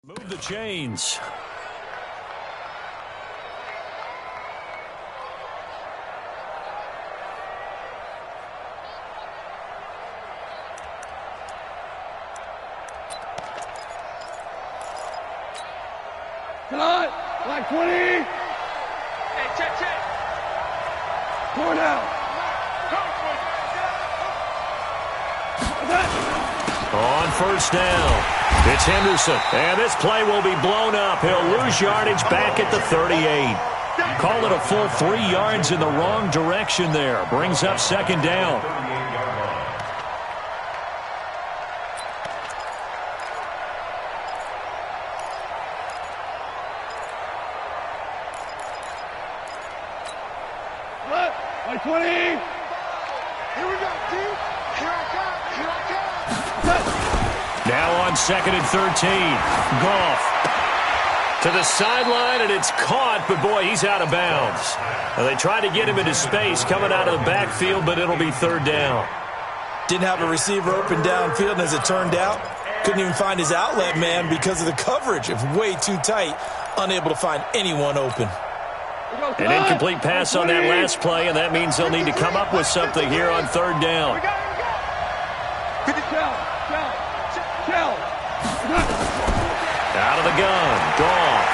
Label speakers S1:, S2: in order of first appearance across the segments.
S1: Move the chains.
S2: Cut! Black 20!
S3: Hey, check.
S2: Four down.
S1: On first down, it's Henderson. And this play will be blown up. He'll lose yardage back at the 38. Call it a full 3 yards in the wrong direction there. Brings up second down.
S2: Black 20!
S3: Here we go, D. Here I come.
S1: Now on second and 13. Goff to the sideline, and it's caught, but boy, he's out of bounds. Now, they tried to get him into space coming out of the backfield, but it'll be third down.
S4: Didn't have a receiver open downfield, and as it turned out, couldn't even find his outlet man because of the coverage. It was way too tight, unable to find anyone open.
S1: An incomplete pass on that last play, and that means they'll need to come up with something here on third down. Out of the gun, Goff.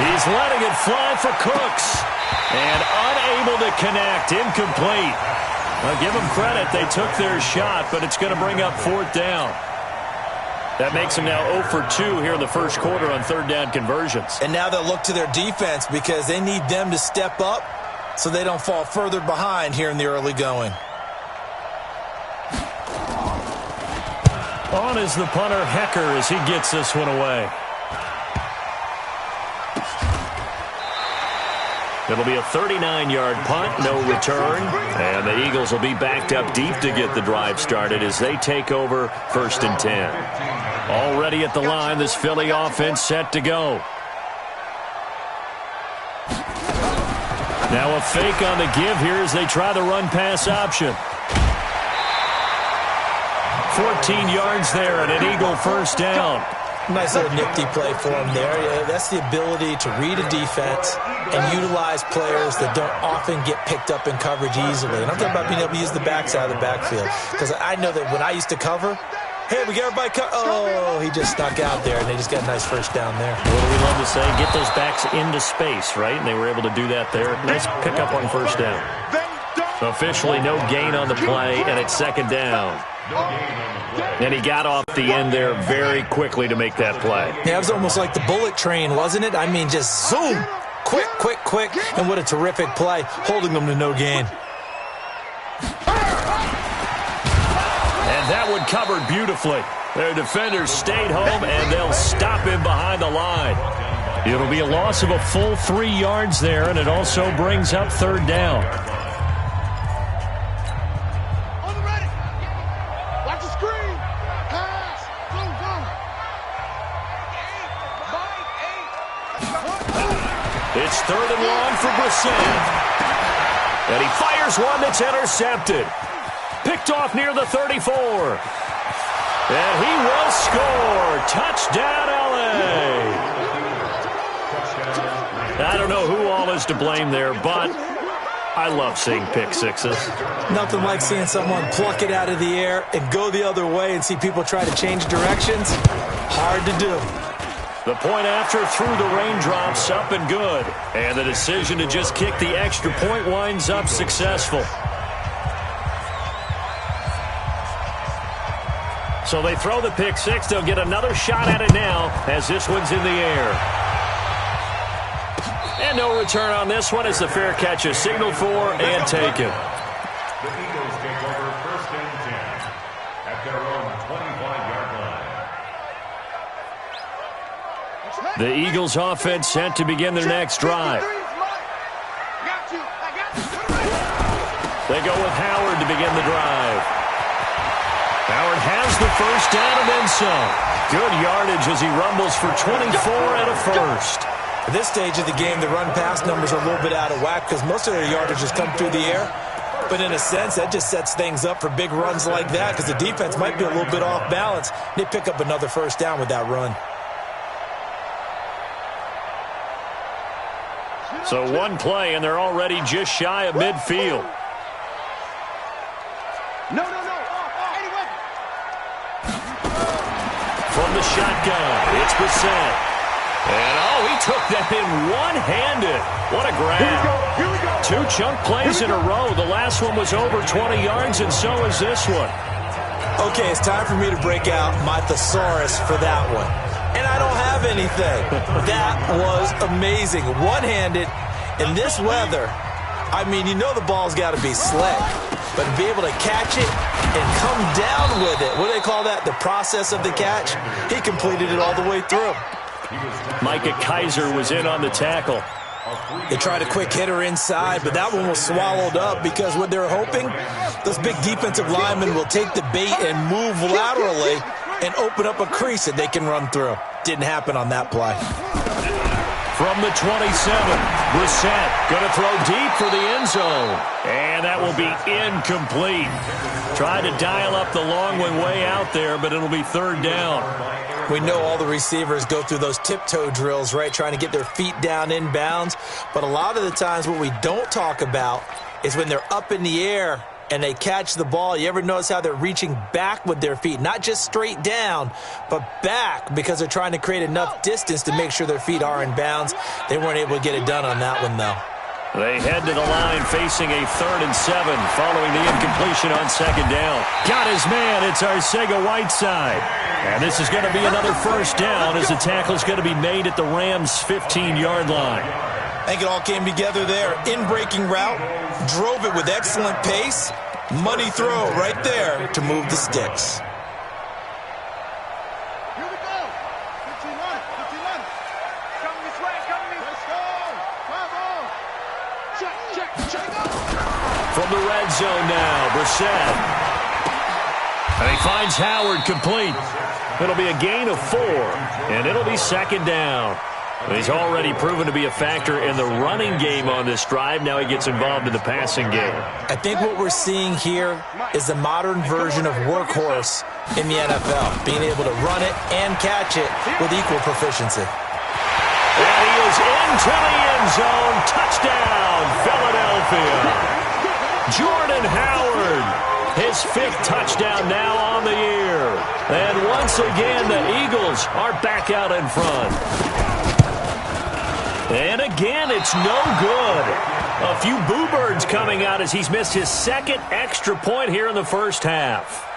S1: He's letting it fly for Cooks. And unable to connect, incomplete. Well, give them credit, they took their shot, but it's going to bring up fourth down. That makes them now 0 for 2 here in the first quarter on third down conversions.
S4: And now they'll look to their defense because they need them to step up so they don't fall further behind here in the early going.
S1: On is the punter, Hecker, as he gets this one away. It'll be a 39-yard punt, no return. And the Eagles will be backed up deep to get the drive started as they take over first and 10. Already at the line, this Philly offense set to go. Now a fake on the give here as they try the run-pass option. 14 yards there and an Eagle first down.
S4: Nice little nifty play for him there. Yeah, that's the ability to read a defense and utilize players that don't often get picked up in coverage easily. And I'm talking about being able to use the backside of the backfield. Because I know that when I used to cover, hey, we got everybody oh, he just snuck out there, and they just got a nice first down there.
S1: What do we love to say? Get those backs into space, right? And they were able to do that there. Nice pickup on first down. Officially no gain on the play, and it's second down. And he got off the end there very quickly to make that play.
S4: Yeah, it was almost like the bullet train, wasn't it? I mean, just zoom, quick, and what a terrific play, holding them to no gain.
S1: And that one covered beautifully. Their defenders stayed home, and they'll stop him behind the line. It'll be a loss of a full 3 yards there, and it also brings up third down. It's third and long for Brissett. And he fires one that's intercepted. Picked off near the 34. And he will score. Touchdown, L.A. I don't know who all is to blame there, but I love seeing pick sixes.
S4: Nothing like seeing someone pluck it out of the air and go the other way and see people try to change directions. Hard to do.
S1: The point after through the raindrops, up and good. And the decision to just kick the extra point winds up successful. So they throw the pick six. They'll get another shot at it now as this one's in the air. And no return on this one as the fair catch is signaled for and taken.
S5: The Eagles take over first and 10 at their own 25-yard line.
S1: The Eagles offense set to begin their next drive. They go with Howard to begin the drive. Howard has the first down and then some. Good yardage as he rumbles for 24 and a first.
S4: At this stage of the game, the run-pass numbers are a little bit out of whack because most of their yardage has come through the air. But in a sense, that just sets things up for big runs like that because the defense might be a little bit off balance. They pick up another first down with that run.
S1: So one play, and they're already just shy of midfield.
S3: No.
S1: From the shotgun, it's Brissett. And, he took that in one-handed. What a grab.
S3: Here we go.
S1: 2 chunk plays in a row. The last one was over 20 yards, and so is this one.
S4: Okay, it's time for me to break out my thesaurus for that one. And I don't have anything. That was amazing. One-handed in this weather. I mean, you know the ball's got to be slick. But to be able to catch it and come down with it, what do they call that? The process of the catch? He completed it all the way through.
S1: Micah Kiser was in on the tackle.
S4: They tried a quick hitter inside, but that one was swallowed up because what they're hoping, those big defensive linemen will take the bait and move laterally and open up a crease that they can run through. Didn't happen on that play.
S1: From the 27, Brissett going to throw deep for the end zone. And that will be incomplete. Tried to dial up the long one way out there, but it'll be 3rd down.
S4: We know all the receivers go through those tiptoe drills, right, trying to get their feet down inbounds. But a lot of the times what we don't talk about is when they're up in the air and they catch the ball. You ever notice how they're reaching back with their feet? Not just straight down, but back because they're trying to create enough distance to make sure their feet are in bounds. They weren't able to get it done on that one, though.
S1: They head to the line facing a 3rd and 7 following the incompletion on 2nd down. Got his man. It's Arcega-Whiteside. And this is going to be another 1st down as the tackle is going to be made at the Rams' 15-yard line.
S4: I think it all came together there. In-breaking route, drove it with excellent pace. Money throw right there to move the sticks.
S3: Here we go. 15 on it. Come this way. Let's go. Bravo. Check.
S1: From the red zone now, Brissett. And he finds Howard complete. It'll be a gain of 4, and it'll be 2nd down. He's already proven to be a factor in the running game on this drive. Now he gets involved in the passing game.
S4: I think what we're seeing here is the modern version of workhorse in the NFL, being able to run it and catch it with equal proficiency.
S1: And he is into the end zone. Touchdown, Philadelphia. Jordan Howard, his 5th touchdown now on the year. And once again, the Eagles are back out in front. And again, it's no good. A few boo birds coming out as he's missed his 2nd extra point here in the 1st half.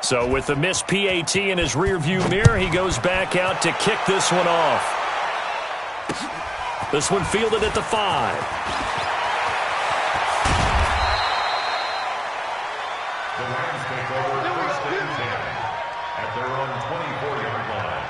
S1: So with the missed PAT in his rearview mirror, he goes back out to kick this one off. This one fielded at the 5.
S5: The Rams take over 1st and 10 at their own 24-yard line.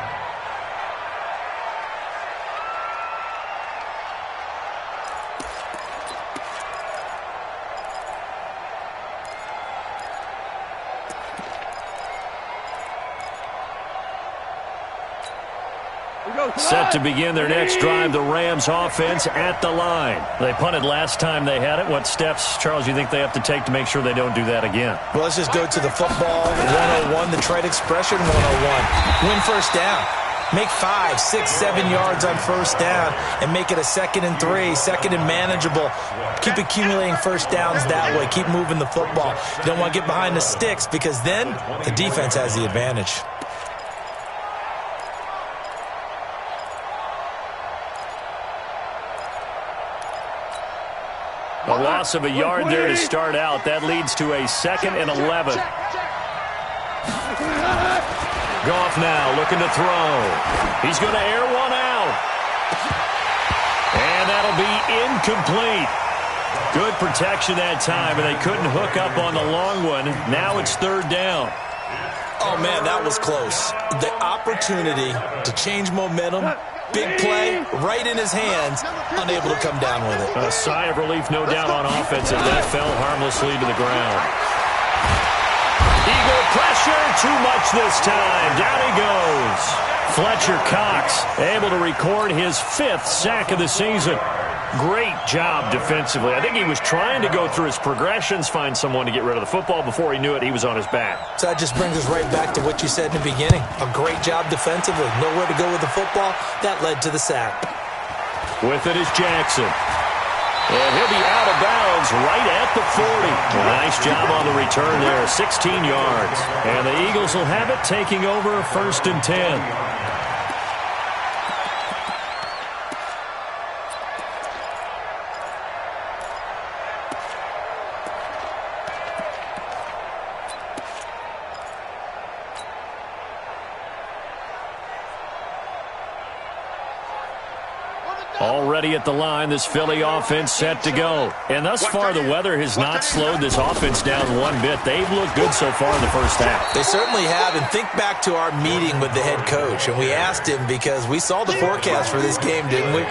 S1: Set to begin their next drive, the Rams offense at the line. They punted last time they had it. What steps, Charles, you think they have to take to make sure they don't do that again?
S4: Well, let's just go to the football 101, the trade expression 101. Win 1st down. Make 5, 6, 7 yards on 1st down and make it a 2nd and 3, 2nd and manageable. Keep accumulating 1st downs that way. Keep moving the football. You don't want to get behind the sticks because then the defense has the advantage.
S1: A loss of a yard there to start out. That leads to a 2nd and 11. Goff now looking to throw. He's going to air one out. And that'll be incomplete. Good protection that time, and they couldn't hook up on the long one. Now it's 3rd down.
S4: Oh, man, that was close. The opportunity to change momentum, big play, right in his hands, unable to come down with it.
S1: A sigh of relief, no doubt, on offense, as that fell harmlessly to the ground. Eagle pressure, too much this time. Down he goes. Fletcher Cox able to record his 5th sack of the season. Great job defensively. I think he was trying to go through his progressions, find someone to get rid of the football. Before he knew it, he was on his back.
S4: So that just brings us right back to what you said in the beginning. A great job defensively. Nowhere to go with the football. That led to the sack.
S1: With it is Jackson. And he'll be out of bounds right at the 40. Nice job on the return there, 16 yards. And the Eagles will have it, taking over 1st and 10. Already at the line, this Philly offense set to go. And thus far, the weather has not slowed this offense down one bit. They've looked good so far in the first half.
S4: They certainly have. And think back to our meeting with the head coach. And we asked him, because we saw the forecast for this game, didn't we?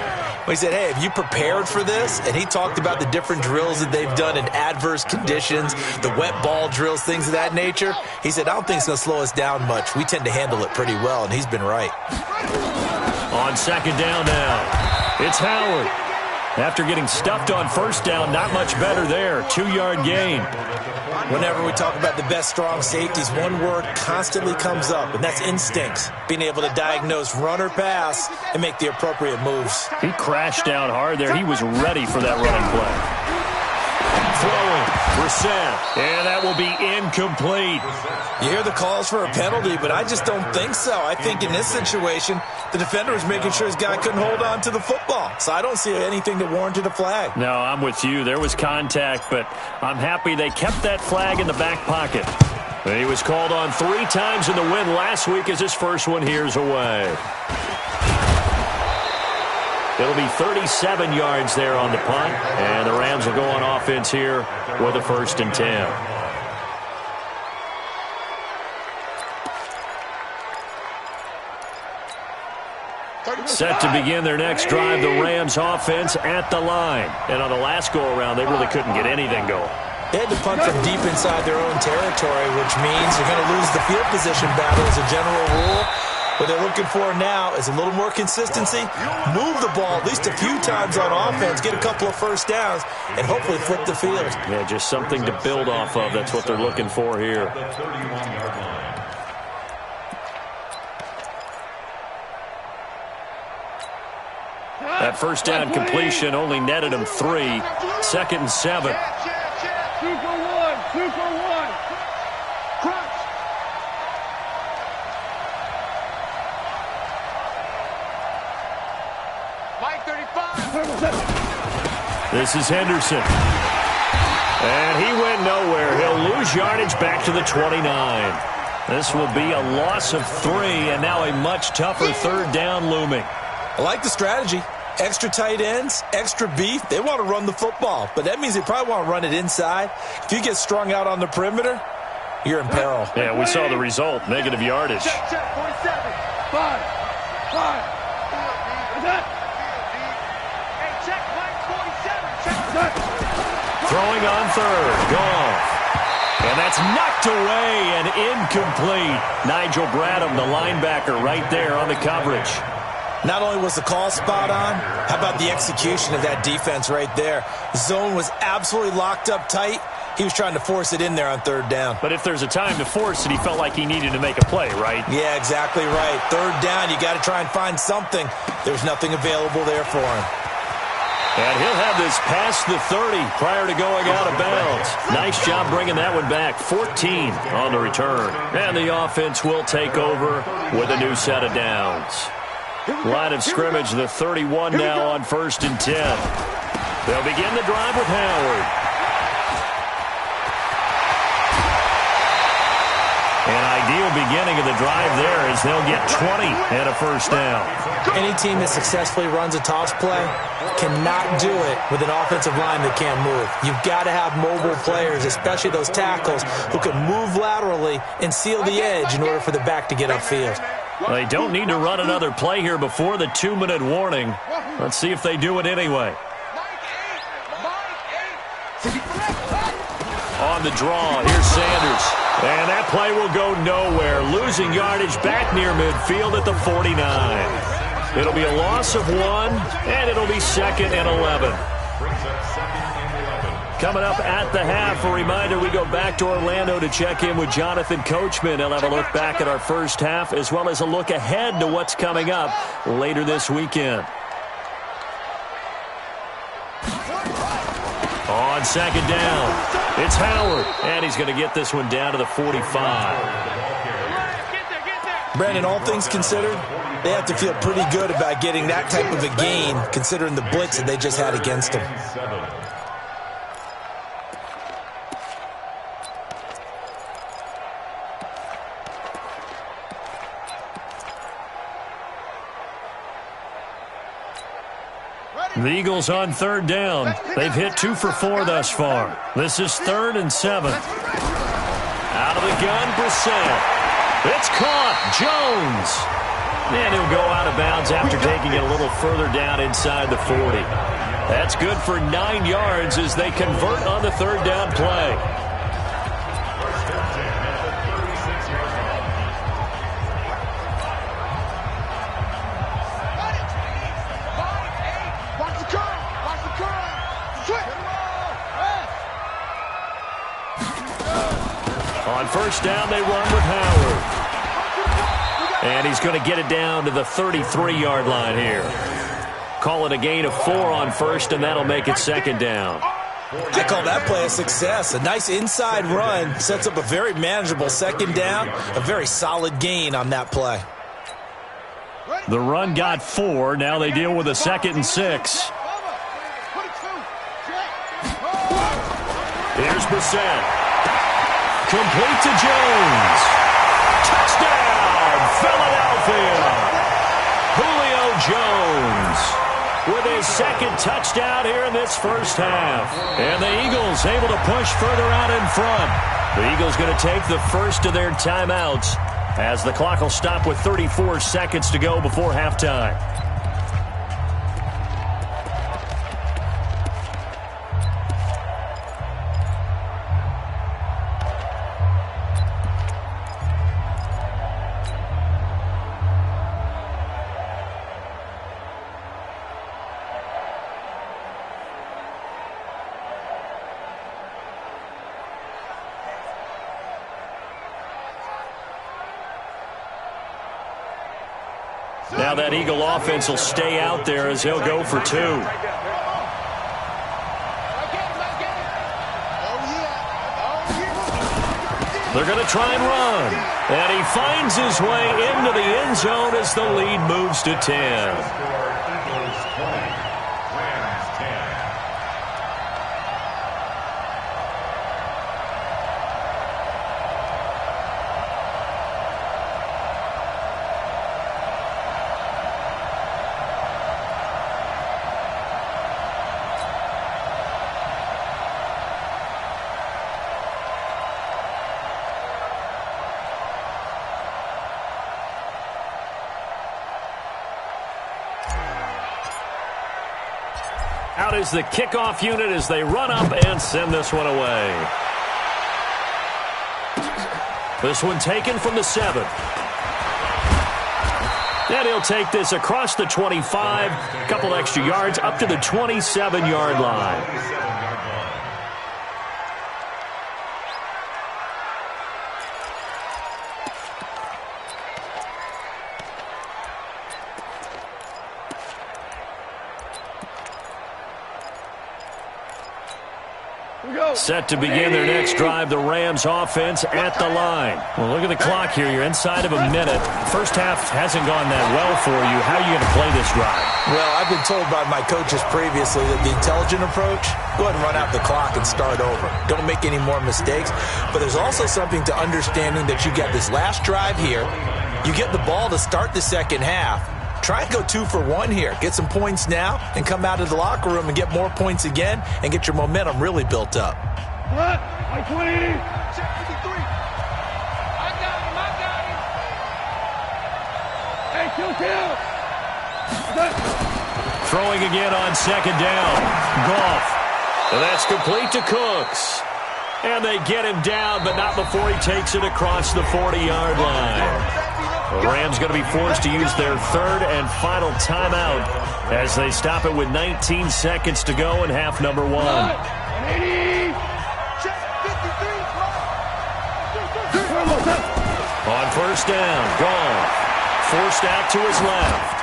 S4: We said, hey, have you prepared for this? And he talked about the different drills that they've done in adverse conditions, the wet ball drills, things of that nature. He said, I don't think it's going to slow us down much. We tend to handle it pretty well, and he's been right.
S1: On 2nd down now. It's Howard. After getting stuffed on 1st down, not much better there. 2-yard gain.
S4: Whenever we talk about the best strong safeties, one word constantly comes up, and that's instincts. Being able to diagnose run or pass and make the appropriate moves.
S1: He crashed down hard there. He was ready for that running play. Throwing, Brissett, and that will be incomplete.
S4: You hear the calls for a penalty, but I just don't think so. I think in this situation, the defender was making sure his guy couldn't hold on to the football. So I don't see anything that warranted a flag.
S1: No, I'm with you. There was contact, but I'm happy they kept that flag in the back pocket. He was called on 3 times in the win last week as his first one here's away. It'll be 37 yards there on the punt, and the Rams will go on offense here with a 1st and 10. Set to begin their next drive, the Rams offense at the line. And on the last go-around, they really couldn't get anything going.
S4: They had to punt from deep inside their own territory, which means they're going to lose the field position battle as a general rule. What they're looking for now is a little more consistency, move the ball at least a few times on offense, get a couple of 1st downs, and hopefully flip the field.
S1: Yeah, just something to build off of. That's what they're looking for here. That 1st down completion only netted him 3. 2nd and 7.
S2: 2 for 1. 2 for 1. Crunch.
S3: Mike 35.
S1: This is Henderson. And he went nowhere. He'll lose yardage back to the 29. This will be a loss of 3, and now a much tougher 3rd down looming.
S4: I like the strategy. Extra tight ends, extra beef. They want to run the football, but that means they probably want to run it inside. If you get strung out on the perimeter, you're in peril.
S1: Yeah, we saw the result, negative yardage.
S3: Check, 47.
S2: 5. 5. Is that?
S3: Hey, check, Mike 47. Check.
S1: Throwing on 3rd, Goff. And that's knocked away and incomplete. Nigel Bradham, the linebacker, right there on the coverage.
S4: Not only was the call spot on, how about the execution of that defense right there? Zone was absolutely locked up tight. He was trying to force it in there on 3rd down.
S1: But if there's a time to force it, he felt like he needed to make a play, right?
S4: Yeah, exactly right. 3rd down, you got to try and find something. There's nothing available there for him.
S1: And he'll have this past the 30 prior to going out of bounds. Nice job bringing that one back. 14 on the return. And the offense will take over with a new set of downs. Line of scrimmage, the 31 now on 1st and 10. They'll begin the drive with Howard. An ideal beginning of the drive there as they'll get 20 and a 1st down.
S4: Any team that successfully runs a toss play cannot do it with an offensive line that can't move. You've got to have mobile players, especially those tackles, who can move laterally and seal the edge in order for the back to get upfield.
S1: They don't need to run another play here before the 2-minute warning. Let's see if they do it anyway. On the draw, here's Sanders. And that play will go nowhere, losing yardage back near midfield at the 49. It'll be a loss of 1, and it'll be 2nd and 11. Coming up at the half, a reminder, we go back to Orlando to check in with Jonathan Coachman. He'll have a look back at our first half, as well as a look ahead to what's coming up later this weekend. On 2nd down, it's Howard, and he's going to get this one down to the 45.
S4: Brandon, all things considered, they have to feel pretty good about getting that type of a gain, considering the blitz that they just had against them.
S1: The Eagles on 3rd down. They've hit 2 for 4 thus far. This is 3rd and 7. Out of the gun, Brissett. It's caught. Jones. And he'll go out of bounds after taking it a little further down inside the 40. That's good for 9 yards as they convert on the 3rd down play. On 1st down, they run with Howard. And he's going to get it down to the 33-yard line here. Call it a gain of 4 on 1st, and that'll make it 2nd down.
S4: I call that play a success. A nice inside run sets up a very manageable 2nd down, a very solid gain on that play.
S1: The run got 4. Now they deal with a 2nd and 6. Here's Brissett. Complete to Jones. Touchdown, Philadelphia. Julio Jones with his 2nd touchdown here in this first half. And the Eagles able to push further out in front. The Eagles going to take the first of their timeouts as the clock will stop with 34 seconds to go before halftime. Now that Eagle offense will stay out there as they'll go for 2. They're going to try and run. And he finds his way into the end zone as the lead moves to 10. Out is the kickoff unit as they run up and send this one away. This one taken from the 7. And he'll take this across the 25, a couple extra yards up to the 27-yard line. Set to begin their next drive, the Rams offense at the line. Well, look at the clock here. You're inside of a minute. First half hasn't gone that well for you. How are you going to play this drive?
S4: Well, I've been told by my coaches previously that the intelligent approach, go ahead and run out the clock and start over. Don't make any more mistakes. But there's also something to understanding that you get this last drive here. You get the ball to start the second half. Try and go 2 for 1 here. Get some points now and come out of the locker room and get more points again and get your momentum really built up.
S2: Like 20. I got him. Hey, kill.
S1: Throwing again on 2nd down. Goff. And that's complete to Cooks. And they get him down, but not before he takes it across the 40-yard line. The Rams going to be forced to use their third and final timeout as they stop it with 19 seconds to go in half number 1. On first down, Goff forced out to his left.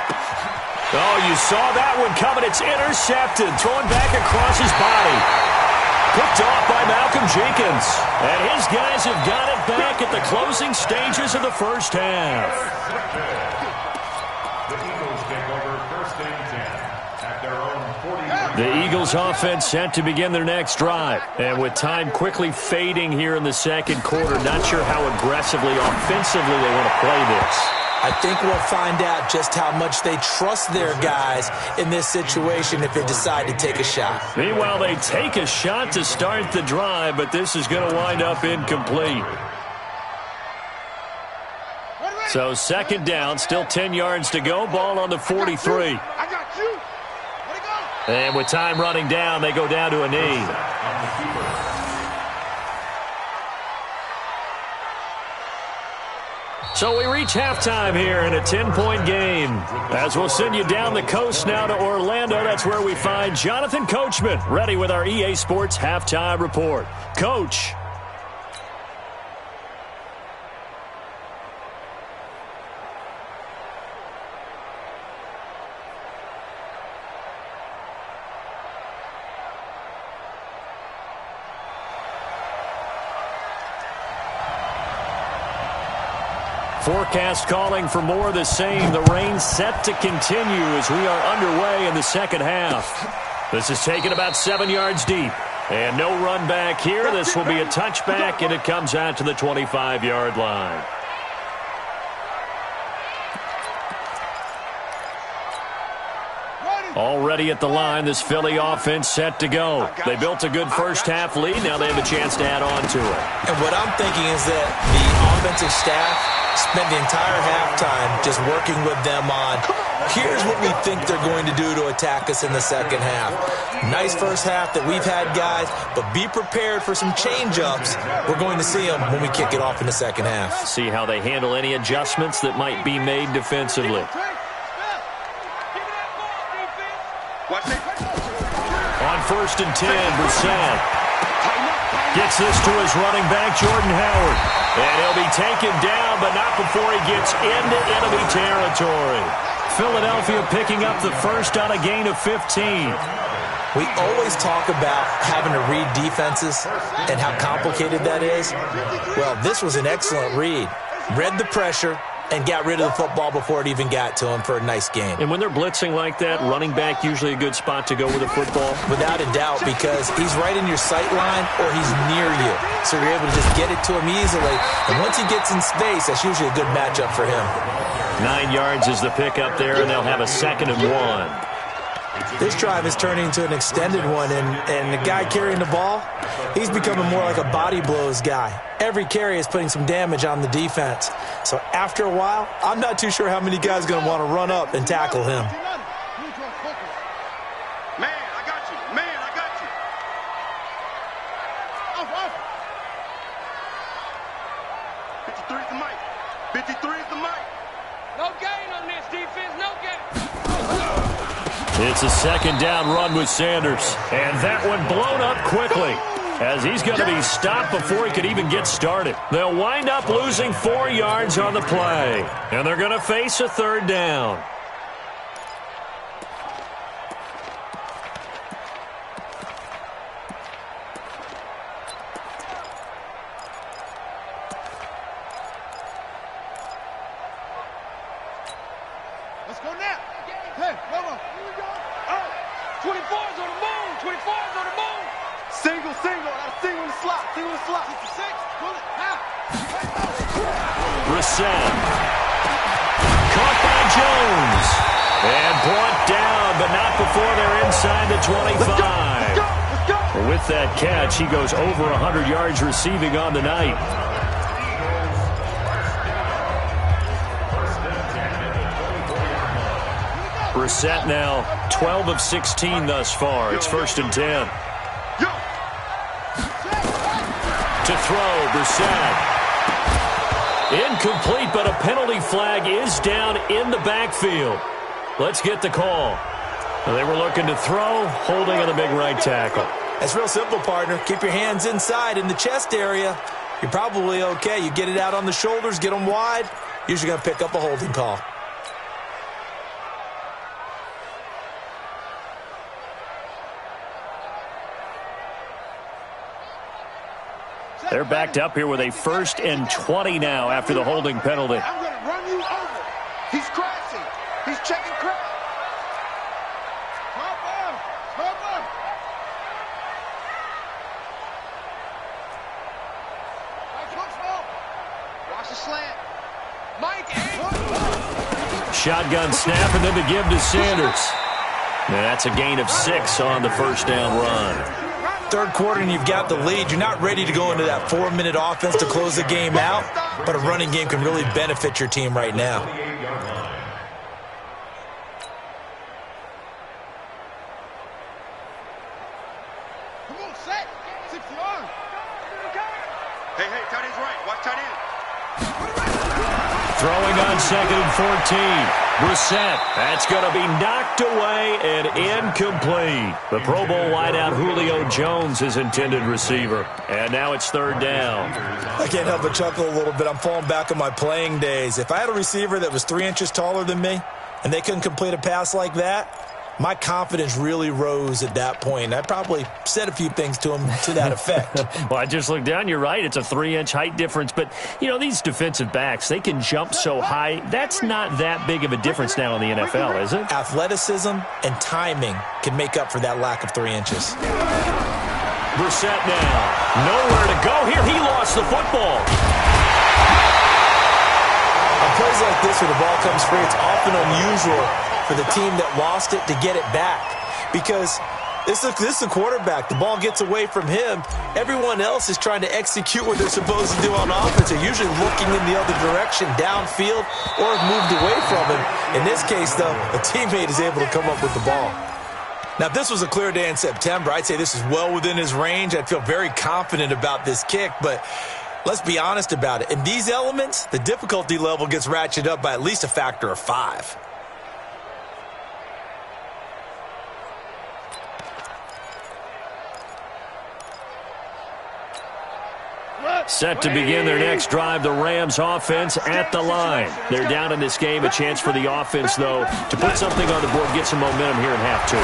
S1: Oh, you saw that one coming. It's intercepted, thrown back across his body. Picked off by Malcolm Jenkins. And his guys have got it back at the closing stages of the first half.
S5: The Eagles take over first and 10 at their own 40.
S1: The Eagles offense set to begin their next drive. And with time quickly fading here in the second quarter, not sure how aggressively, offensively they want to play this.
S4: I think we'll find out just how much they trust their guys in this situation if they decide to take a shot.
S1: Meanwhile, they take a shot to start the drive, but this is going to wind up incomplete. So second down, still 10 yards to go, ball on the 43. And with time running down, they go down to a knee. So we reach halftime here in a 10-point game. As we'll send you down the coast now to Orlando, that's where we find Jonathan Coachman, ready with our EA Sports Halftime Report. Coach. Forecast calling for more of the same. The rain set to continue as we are underway in the second half. This is taken about 7 yards deep. And no run back here. This will be a touchback, and it comes out to the 25-yard line. Already at the line, this Philly offense set to go. They built a good first-half lead. Now they have a chance to add on to it.
S4: And what I'm thinking is that the offensive staff spent the entire halftime just working with them on, here's what we think they're going to do to attack us in the second half. Nice first half that we've had, guys, but be prepared for some change-ups. We're going to see them when we kick it off in the second half.
S1: See how they handle any adjustments that might be made defensively. On first and 10, Brissett gets this to his running back, Jordan Howard. And he'll be taken down, but not before he gets into enemy territory. Philadelphia picking up the first on a gain of 15.
S4: We always talk about having to read defenses and how complicated that is. Well, this was an excellent read. Read the pressure and got rid of the football before it even got to him for a nice game.
S1: And when they're blitzing like that, running back usually a good spot to go with the football?
S4: Without a doubt, because he's right in your sight line or he's near you. So you're able to just get it to him easily. And once he gets in space, that's usually a good matchup for him.
S1: 9 yards is the pickup there, and they'll have a 2nd and 1.
S4: This drive is turning into an extended one, and the guy carrying the ball, he's becoming more like a body blows guy. Every carry is putting some damage on the defense. So after a while, I'm not too sure how many guys are going to want to run up and tackle him.
S3: Man, I got you. Man, I got you. Off. 53 is the mic. 53 is the mic.
S2: No gain on this defense. No gain.
S1: It's a second down run with Sanders. And that one blown up quickly, as he's going to be stopped before he could even get started. They'll wind up losing 4 yards on the play, and they're going to face a third down.
S3: Let's go now. Hey, come on.
S2: 24's on the moon. 24's on the moon.
S3: Single. Single in the slot. 56. Pull it. Half.
S1: Brissett. Caught by Jones. And brought down, but not before they're inside the 25.
S3: Let's go.
S1: With that catch, he goes over 100 yards receiving on the night. Brissett now 12 of 16 thus far. It's 1st and 10. To throw, Brissett. Incomplete, but a penalty flag is down in the backfield. Let's get the call. They were looking to throw, holding on the big right tackle.
S4: It's real simple, partner. Keep your hands inside in the chest area. You're probably okay. You get it out on the shoulders, get them wide. Usually going to pick up a holding call.
S1: They're backed up here with a 1st and 20 now after the holding penalty.
S3: I'm going to run you over. He's crashing. He's checking crash. Pop on. Pop on. Watch the slant. Mike.
S1: Shotgun snap and then the give to Sanders. And that's a gain of 6 on the first down run.
S4: Third quarter and you've got the lead. You're not ready to go into that 4-minute offense to close the game out, but a running game can really benefit your team right now.
S3: Come on, set. 6-yard. Hey, tight end's right. Watch tight end.
S1: Throwing on 2nd and 14. Brissett. That's going to be knocked away and incomplete. The Pro Bowl wideout Julio Jones is intended receiver. And now it's 3rd down.
S4: I can't help but chuckle a little bit. I'm falling back on my playing days. If I had a receiver that was 3 inches taller than me and they couldn't complete a pass like that, my confidence really rose at that point. I probably said a few things to him to that effect.
S1: Well, I just looked down. You're right. It's a 3-inch height difference. But, you know, these defensive backs, they can jump so high. That's not that big of a difference now in the NFL, is it?
S4: Athleticism and timing can make up for that lack of 3 inches.
S1: Brissett now. Nowhere to go here. He lost the football.
S4: On plays like this where the ball comes free, it's often unusual for the team that lost it to get it back, because this is the quarterback. The ball gets away from him. Everyone else is trying to execute what they're supposed to do on offense. They're usually looking in the other direction, downfield, or have moved away from him. In this case, though, a teammate is able to come up with the ball. Now, if this was a clear day in September, I'd say this is well within his range. I'd feel very confident about this kick, but let's be honest about it. In these elements, the difficulty level gets ratcheted up by at least a factor of 5.
S1: Set to begin their next drive, the Rams offense at the line. They're down in this game. A chance for the offense, though, to put something on the board, get some momentum here in half 2.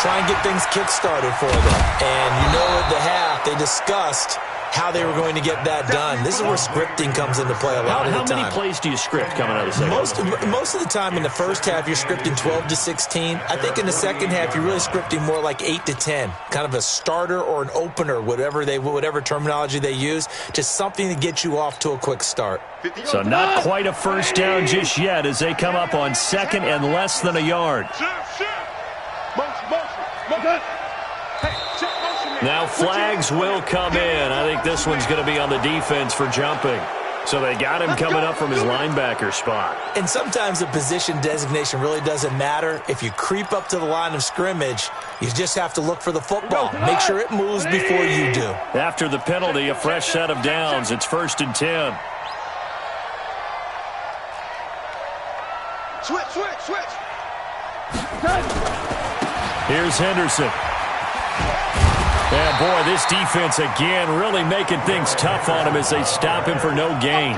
S4: Try and get things kick-started for them. And you know at the half, they discussed how they were going to get that done. This is where scripting comes into play a lot of the time.
S1: How many plays do you script coming out of the second?
S4: Most of the time in the first half, you're scripting 12 to 16. I think in the second half, you're really scripting more like 8 to 10. Kind of a starter or an opener, whatever terminology they use. Just something to get you off to a quick start.
S1: So not quite a first down just yet as they come up on 2nd and less than a yard. Now flags will come in. I think this one's going to be on the defense for jumping. So they got him coming up from his linebacker spot.
S4: And sometimes the position designation really doesn't matter. If you creep up to the line of scrimmage, you just have to look for the football. Make sure it moves before you do.
S1: After the penalty, a fresh set of downs. It's 1st and 10.
S3: Switch.
S1: Here's Henderson. And, boy, this defense again really making things tough on him as they stop him for no gain.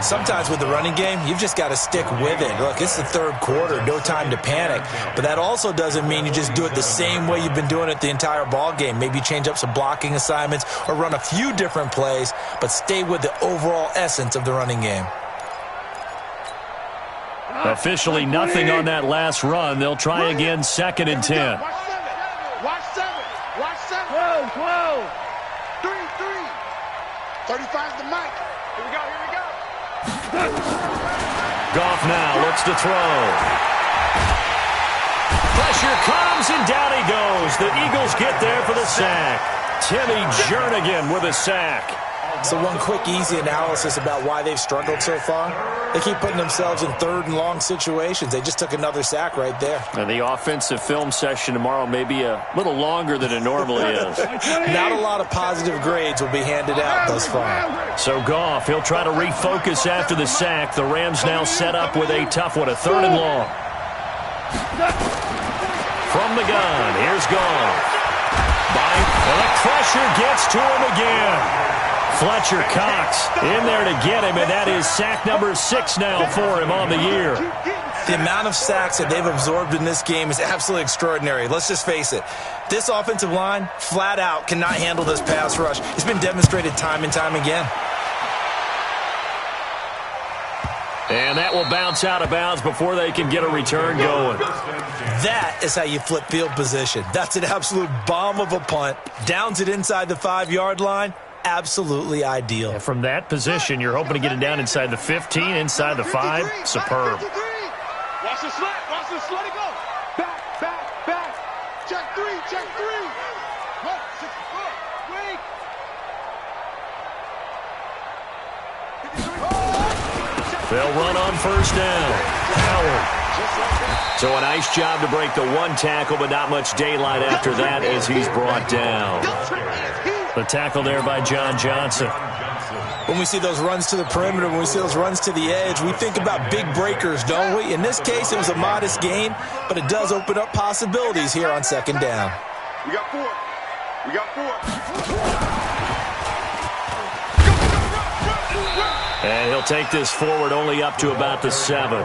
S4: Sometimes with the running game, you've just got to stick with it. Look, it's the third quarter, no time to panic. But that also doesn't mean you just do it the same way you've been doing it the entire ball game. Maybe change up some blocking assignments or run a few different plays, but stay with the overall essence of the running game.
S1: Officially nothing on that last run. They'll try again 2nd and 10.
S3: Watch 7. 12. 3. 35's the mic. Here we go.
S1: Goff now looks to throw. Pressure comes, and down he goes. The Eagles get there for the sack. Timmy Jernigan with a sack.
S4: So one quick, easy analysis about why they've struggled so far. They keep putting themselves in third and long situations. They just took another sack right there.
S1: And the offensive film session tomorrow may be a little longer than it normally is.
S4: Not a lot of positive grades will be handed out thus far.
S1: So Goff, he'll try to refocus after the sack. The Rams now set up with a tough one, a 3rd and long. From the gun, here's Goff. And the pressure gets to him again. Fletcher Cox in there to get him, and that is sack number 6 now for him on the year.
S4: The amount of sacks that they've absorbed in this game is absolutely extraordinary. Let's just face it. This offensive line, flat out, cannot handle this pass rush. It's been demonstrated time and time again.
S1: And that will bounce out of bounds before they can get a return going.
S4: That is how you flip field position. That's an absolute bomb of a punt. Downs it inside the 5-yard line. Absolutely ideal.
S1: And from that position, you're hoping to get it down inside the 15, inside the 5. Superb.
S3: Watch the slant. Watch the slant. Let it go. Back. Check 3. Look, 64. Wait.
S1: They'll run on 1st down. Howard. So a nice job to break the 1 tackle, but not much daylight after that as he's brought down. The tackle there by John Johnson.
S4: When we see those runs to the perimeter, when we see those runs to the edge, we think about big breakers, don't we? In this case, it was a modest gain, but it does open up possibilities here on 2nd down.
S3: We got 4.
S1: And he'll take this forward only up to about the 7.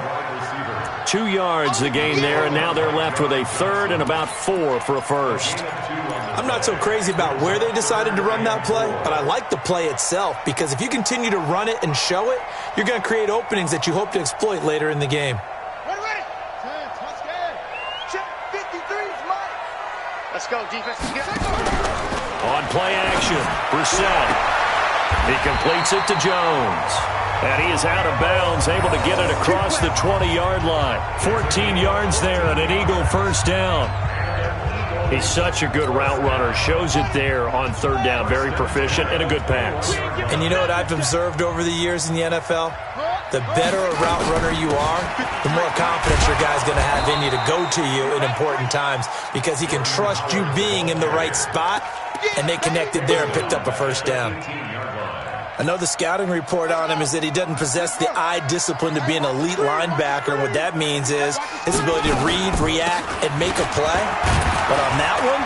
S1: 2 yards the gain there, and now they're left with a 3rd and about 4 for a 1st.
S4: I'm not so crazy about where they decided to run that play, but I like the play itself because if you continue to run it and show it, you're going to create openings that you hope to exploit later in the game.
S3: Ready. 10, touchdown. Check 53's Mike. Let's go, defense.
S1: On play action, Brissett. He completes it to Jones. And he is out of bounds, able to get it across the 20-yard line. 14 yards there and an Eagle 1st down. He's such a good route runner. Shows it there on 3rd down. Very proficient and a good pass.
S4: And you know what I've observed over the years in the NFL? The better a route runner you are, the more confidence your guy's going to have in you to go to you in important times because he can trust you being in the right spot, and they connected there and picked up a 1st down. I know the scouting report on him is that he doesn't possess the eye discipline to be an elite linebacker. And what that means is his ability to read, react, and make a play. But on that one,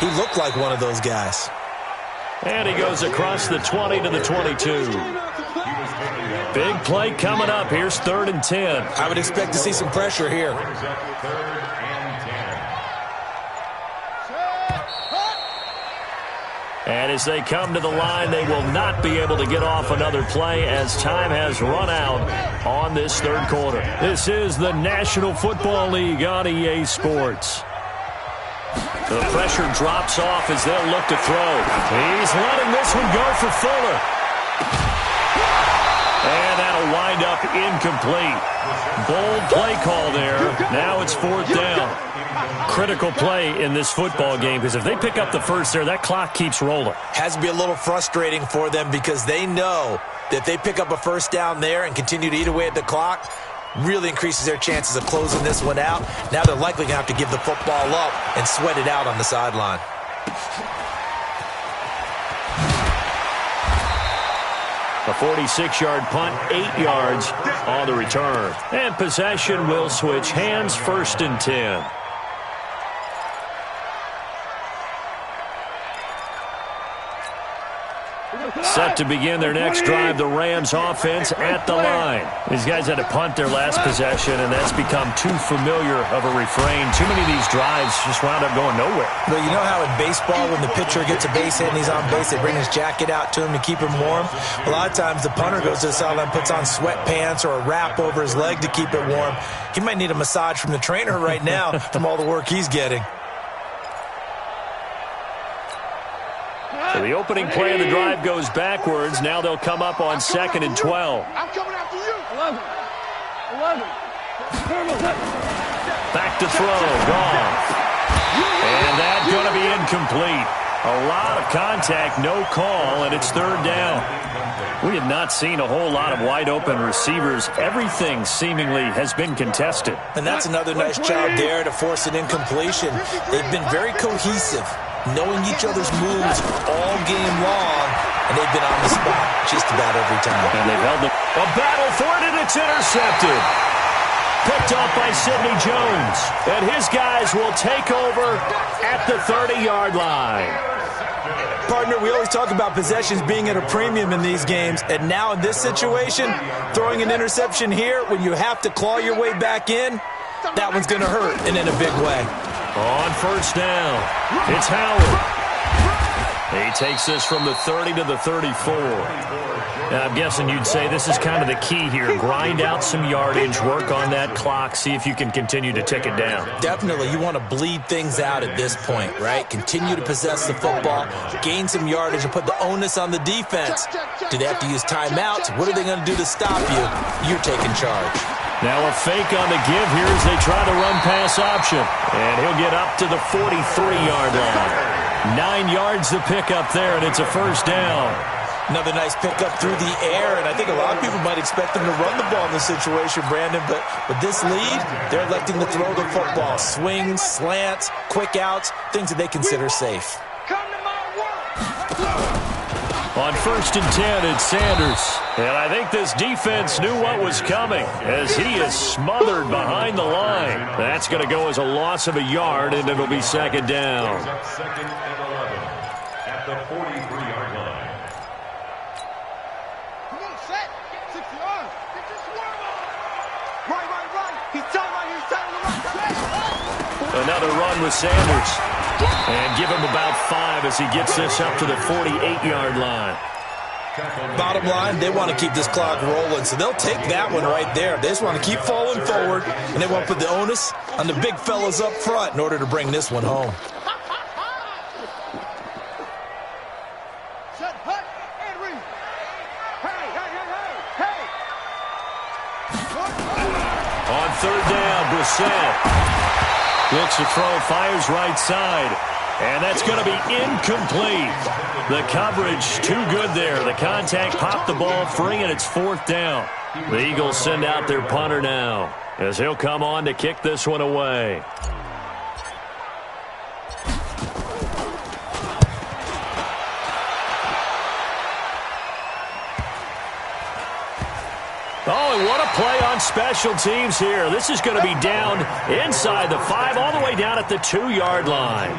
S4: he looked like one of those guys.
S1: And he goes across the 20 to the 22. Big play coming up. Here's 3rd and 10.
S4: I would expect to see some pressure here.
S1: And as they come to the line, they will not be able to get off another play as time has run out on this 3rd quarter. This is the National Football League on EA Sports. The pressure drops off as they'll look to throw. He's letting this one go for Fuller. And that'll wind up incomplete. Bold play call there. Now it's 4th down. Critical play in this football game because if they pick up the 1st there, that clock keeps rolling.
S4: Has to be a little frustrating for them because they know that if they pick up a 1st down there and continue to eat away at the clock, really increases their chances of closing this one out. Now they're likely going to have to give the football up and sweat it out on the sideline.
S1: A 46-yard punt, 8 yards on the return. And possession will switch hands, 1st and 10. Set to begin their next drive, the Rams offense at the line. These guys had to punt their last possession, and that's become too familiar of a refrain. Too many of these drives just wound up going nowhere.
S4: But you know how in baseball, when the pitcher gets a base hit and he's on base, they bring his jacket out to him to keep him warm? A lot of times the punter goes to the sideline, puts on sweatpants or a wrap over his leg to keep it warm. He might need a massage from the trainer right now from all the work he's getting.
S1: So the opening play of the drive goes backwards. Now they'll come up on 2nd and 12.
S3: I'm coming after you.
S2: 11.
S1: Back to throw. Goff. And that's going to be incomplete. A lot of contact, no call, and it's third down. We have not seen a whole lot of wide-open receivers. Everything seemingly has been contested.
S4: And that's another nice job there to force an incompletion. They've been very cohesive, knowing each other's moves all game long, and they've been on the spot just about every time.
S1: And they've held a battle for it, and it's intercepted. Picked off by Sidney Jones. And his guys will take over at the 30-yard line.
S4: Partner, we always talk about possessions being at a premium in these games, and now in this situation, throwing an interception here when you have to claw your way back in, that one's going to hurt, and in a big way.
S1: On first down, it's Howard. He takes this from the 30 to the 34. Now, I'm guessing you'd say this is kind of the key here. Grind out some yardage, work on that clock, see if you can continue to tick it down.
S4: Definitely. You want to bleed things out at this point, right? Continue to possess the football, gain some yardage, and put the onus on the defense. Do they have to use timeouts? What are they going to do to stop you? You're taking charge.
S1: Now a fake on the give here as they try to run pass option. And he'll get up to the 43-yard line. 9 yards to pick up there, and it's a first down.
S4: Another nice pickup through the air, and I think a lot of people might expect them to run the ball in this situation, Brandon, but with this lead, they're electing to throw the football. Swings, slants, quick outs, things that they consider safe.
S1: On first and 10, it's Sanders. And I think this defense knew what was coming as he is smothered behind the line. That's going to go as a loss of a yard, and it'll be second down.
S5: Second and 11 at the 43-yard line.
S3: Come on, set. 6 yards. Get your swarm on. Right. He's done right.
S1: Another run with Sanders. And give him about 5 as he gets this up to the 48-yard line.
S4: Bottom line, they want to keep this clock rolling, so they'll take that one right there. They just want to keep falling forward, and they want to put the onus on the big fellas up front in order to bring this one home.
S3: Set, hut, and read. Hey.
S1: On third down, Brissett. Looks to throw, fires right side. And that's going to be incomplete. The coverage too good there. The contact popped the ball free, and it's fourth down. The Eagles send out their punter now as he'll come on to kick this one away. Oh, and what a play on special teams here. This is going to be down inside the 5, all the way down at the 2-yard line.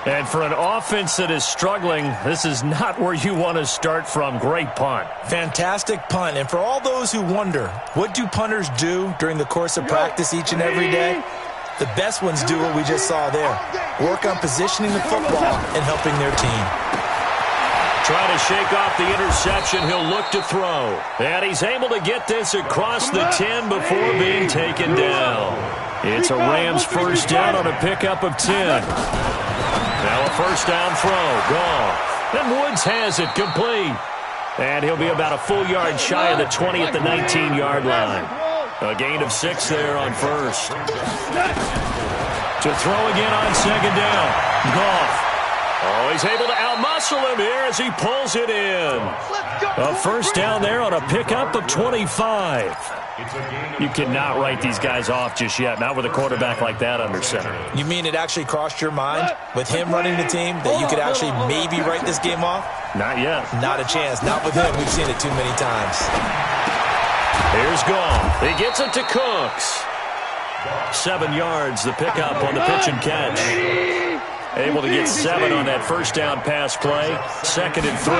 S1: And for an offense that is struggling, this is not where you want to start from. Great punt.
S4: Fantastic punt. And for all those who wonder, what do punters do during the course of practice each and every day? The best ones do what we just saw there. Work on positioning the football and helping their team.
S1: Trying to shake off the interception. He'll look to throw. And he's able to get this across the 10 before being taken down. It's a Rams first down on a pickup of 10. Now a first down throw. Goff. And Woods has it complete. And he'll be about a full yard shy of the 20 at the 19-yard line. A gain of 6 there on first. To throw again on second down. Goff. Oh, he's able to outmuscle him here as he pulls it in. A first down there on a pickup of 25. You cannot write these guys off just yet, not with a quarterback like that under center.
S4: You mean it actually crossed your mind with him running the team that you could actually maybe write this game off?
S1: Not yet.
S4: Not a chance. Not with him. We've seen it too many times.
S1: Here's Goff. He gets it to Cooks. 7 yards, the pickup on the pitch and catch. Able to get 7 on that first down pass play. 2nd and 3.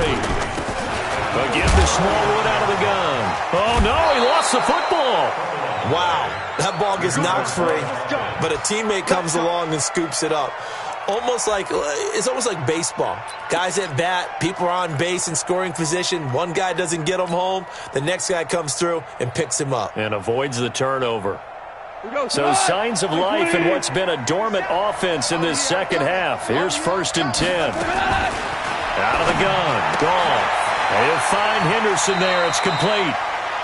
S1: Again to Smallwood out of the gun. Oh, no, he lost the football.
S4: Wow, that ball gets knocked free, but a teammate comes along and scoops it up. It's almost like baseball. Guys at bat, people are on base in scoring position. One guy doesn't get him home. The next guy comes through and picks him up.
S1: And avoids the turnover. So signs of life in what's been a dormant offense in this second half. Here's 1st and 10. Out of the gun. Goff. He'll find Henderson there. It's complete.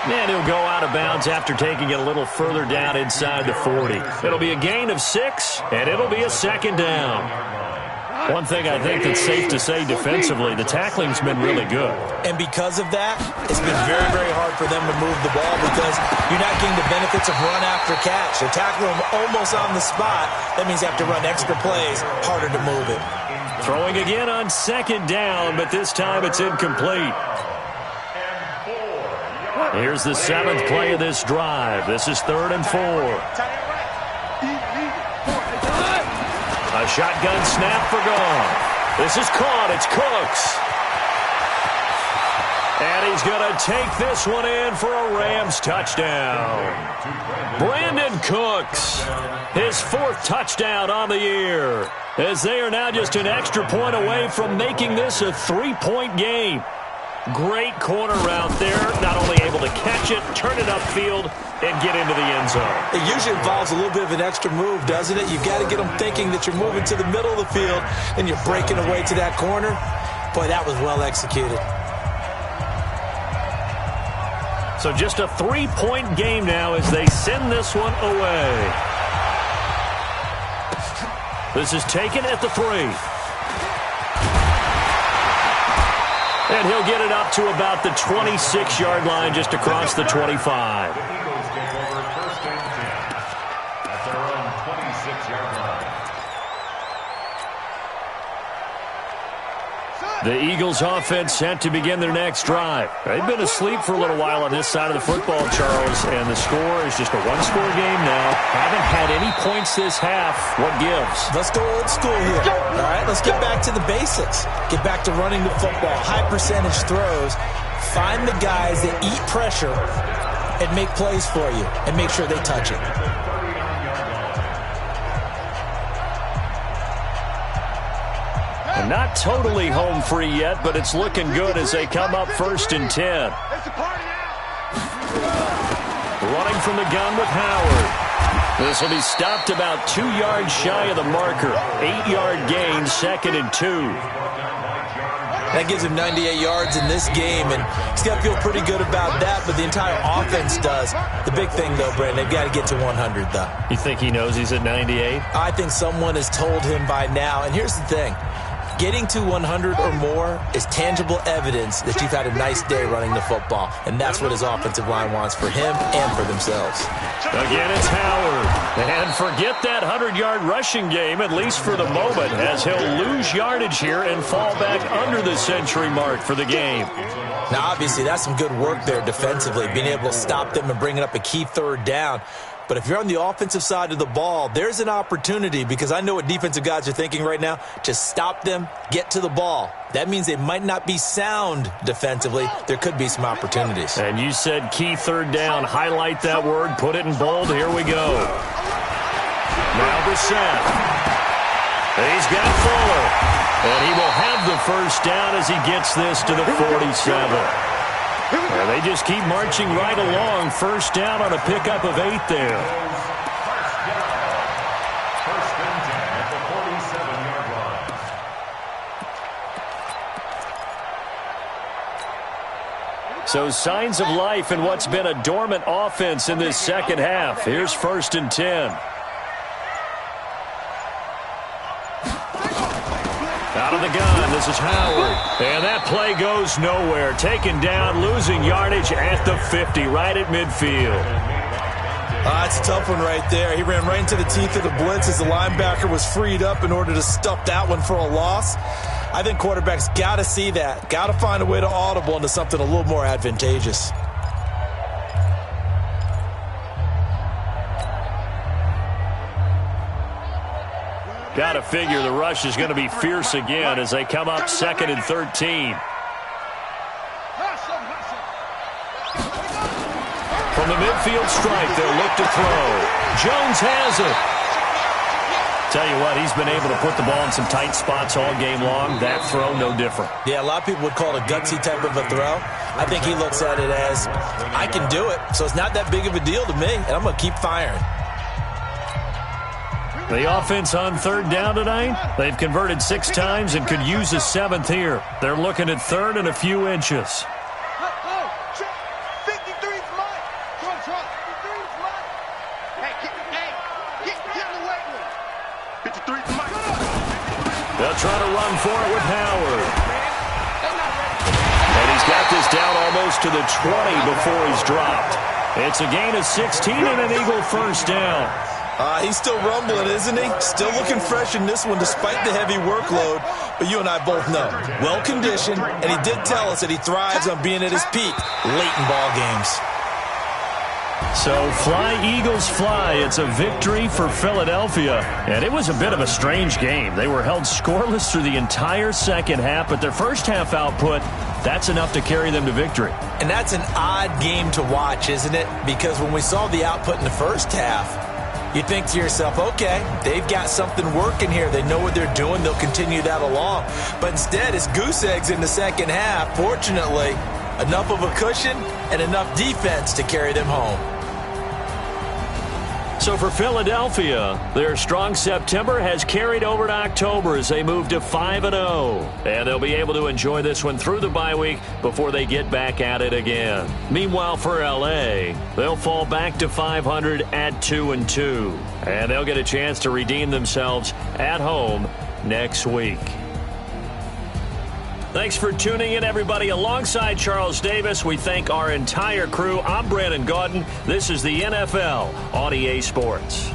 S1: And he'll go out of bounds after taking it a little further down inside the 40. It'll be a gain of 6, and it'll be a second down. One thing I think that's safe to say defensively, the tackling's been really good.
S4: And because of that, it's been very, very hard for them to move the ball because you're not getting the benefits of run after catch. They're tackling them almost on the spot. That means you have to run extra plays, harder to move it.
S1: Throwing again on second down, but this time it's incomplete. Here's the 7th play of this drive. This is 3rd and 4. A shotgun snap for Goff. This is caught. It's Cooks. And he's going to take this one in for a Rams touchdown. Brandon Cooks, his 4th touchdown on the year, as they are now just an extra point away from making this a 3-point game. Great corner route there, not only able to catch it, turn it upfield, and get into the end zone.
S4: It usually involves a little bit of an extra move, doesn't it? You've got to get them thinking that you're moving to the middle of the field and you're breaking away to that corner. Boy, that was well executed.
S1: So just a 3-point game now as they send this one away. This is taken at the 3. And he'll get it up to about the 26-yard line just across the 25.
S5: The Eagles take over 1st and 10 at their own 26-yard line.
S1: The Eagles offense set to begin their next drive. They've been asleep for a little while on this side of the football, Charles, and the score is just a one-score game now. Haven't had any points this half. What gives?
S4: Let's go old school here. All right, let's get back to the basics. Get back to running the football, high percentage throws. Find the guys that eat pressure and make plays for you and make sure they touch it.
S1: Not totally home free yet, but it's looking good as they come up 1st and 10. Running from the gun with Howard. This will be stopped about 2 yards shy of the marker. 8-yard gain, 2nd and 2.
S4: That gives him 98 yards in this game, and he's got to feel pretty good about that, but the entire offense does. The big thing, though, Brandon, they've got to get to 100, though.
S1: You think he knows he's at 98?
S4: I think someone has told him by now, and here's the thing. Getting to 100 or more is tangible evidence that you've had a nice day running the football, and that's what his offensive line wants for him and for themselves.
S1: Again, it's Howard. And forget that 100-yard rushing game, at least for the moment, as he'll lose yardage here and fall back under the century mark for the game.
S4: Now, obviously, that's some good work there defensively, being able to stop them and bringing up a key 3rd down. But if you're on the offensive side of the ball, there's an opportunity, because I know what defensive guys are thinking right now. Just stop them, get to the ball. That means they might not be sound defensively. There could be some opportunities.
S1: And you said key 3rd down. Highlight that word. Put it in bold. Here we go. Now Brissett. He's got Fuller. And he will have the 1st down as he gets this to the 47. And they just keep marching right along. 1st down on a pickup of 8 there.
S5: 1st and 10 at the 47-yard line.
S1: So signs of life in what's been a dormant offense in this second half. Here's 1st and 10. Out of the gun, this is Howard. And that play goes nowhere. Taken down, losing yardage at the 50, right at midfield.
S4: That's a tough one right there. He ran right into the teeth of the blitz as the linebacker was freed up in order to stuff that one for a loss. I think quarterbacks got to see that. Got to find a way to audible into something a little more advantageous.
S1: Got to figure the rush is going to be fierce again as they come up 2nd and 13. From the midfield stripe, they'll look to throw. Jones has it. Tell you what, he's been able to put the ball in some tight spots all game long. That throw, no different.
S4: Yeah, a lot of people would call it a gutsy type of a throw. I think he looks at it as, I can do it, so it's not that big of a deal to me, and I'm going to keep firing.
S1: The offense on 3rd down tonight, they've converted 6 times and could use a 7th here. They're looking at 3rd and a few inches.
S3: 53's mine. Come on, Trump. 53's mine. Hey, get in the way with it. 53's mine.
S1: They'll try to run for it with Howard. And he's got this down almost to the 20 before he's dropped. It's a gain of 16 and an Eagle first down.
S4: He's still rumbling, isn't he? Still looking fresh in this one despite the heavy workload. But you and I both know, well-conditioned, and he did tell us that he thrives on being at his peak late in ball games.
S1: So fly, Eagles, fly. It's a victory for Philadelphia. And it was a bit of a strange game. They were held scoreless through the entire second half, but their first half output, that's enough to carry them to victory.
S4: And that's an odd game to watch, isn't it? Because when we saw the output in the first half, you think to yourself, okay, they've got something working here. They know what they're doing. They'll continue that along. But instead, it's goose eggs in the second half. Fortunately, enough of a cushion and enough defense to carry them home.
S1: So for Philadelphia, their strong September has carried over to October as they move to 5-0. And they'll be able to enjoy this one through the bye week before they get back at it again. Meanwhile, for L.A., they'll fall back to 500 at 2-2. And they'll get a chance to redeem themselves at home next week. Thanks for tuning in, everybody. Alongside Charles Davis, we thank our entire crew. I'm Brandon Gaudin. This is the NFL on EA Sports.